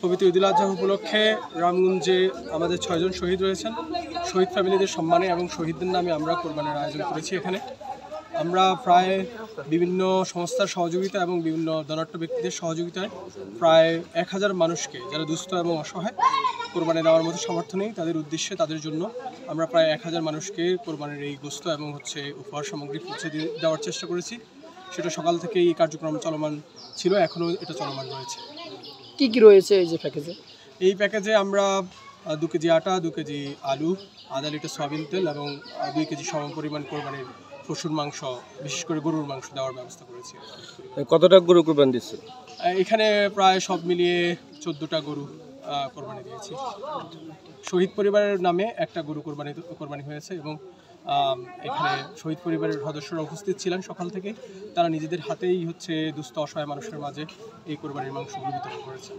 পবিত্র ঈদুল আজহা উপলক্ষে রামগঞ্জে আমাদের 6 জন শহীদ রয়েছেন। শহীদ ফ্যামিলিদের সম্মানে এবং শহীদদের নামে আমরা কোরবানির আয়োজন করেছি। এখানে আমরা প্রায় বিভিন্ন সংস্থার সহযোগিতা এবং বিভিন্ন ধনাঢ্য ব্যক্তিদের সহযোগিতায় প্রায় 1000 মানুষকে, যারা দুস্থ এবং অসহায়, কোরবানি দেওয়ার মতো সামর্থ্য নেই, তাদের উদ্দেশ্যে, তাদের জন্য আমরা প্রায় 1000 মানুষকে কোরবানির এই গোশত এবং উপহার সামগ্রী পৌঁছে দেওয়ার চেষ্টা করেছি। সেটা সকাল থেকেই এই কার্যক্রম চলমান ছিল, এখনও এটা চলমান রয়েছে। কি কি রয়েছে এই যে প্যাকেজে? এই প্যাকেজে আমরা 2 কেজি আটা, 2 কেজি আলু, আধা লিটার সয়াবিন তেল এবং 2 কেজি সমপরিমাণ কোরবানির পশুর মাংস, বিশেষ করে গরুর মাংস দেওয়ার ব্যবস্থা করেছি। কতটা গরু কোরবানি দিচ্ছে? এখানে প্রায় সব মিলিয়ে 14টা গরু কোরবানি দিয়েছি। শহীদ পরিবারের নামে একটা গরু কোরবানি হয়েছে এবং এখানে শহীদ পরিবারের সদস্যরা উপস্থিত ছিলেন সকাল থেকে। তারা নিজেদের হাতেই দুস্থ অসহায় মানুষের মাঝে এই কোরবানির মাংসগুলো বিতরণ করেছে।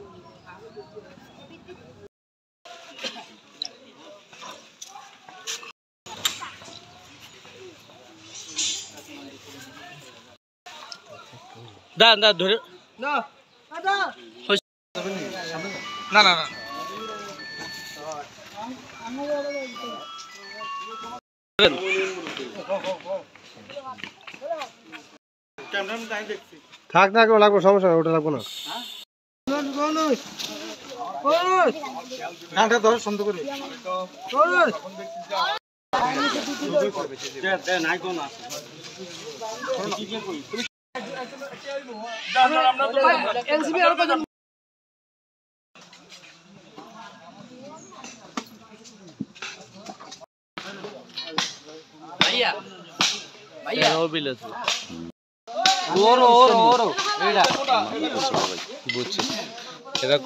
ধরে না না না থাক না কেউ লাগবো, সমস্যা ওটা লাগবো না। গানটা ধর সুন্দর করে ভাইয়া ভাইয়া বিল আছে ওরো ওরো ওরো বুঝছি এটা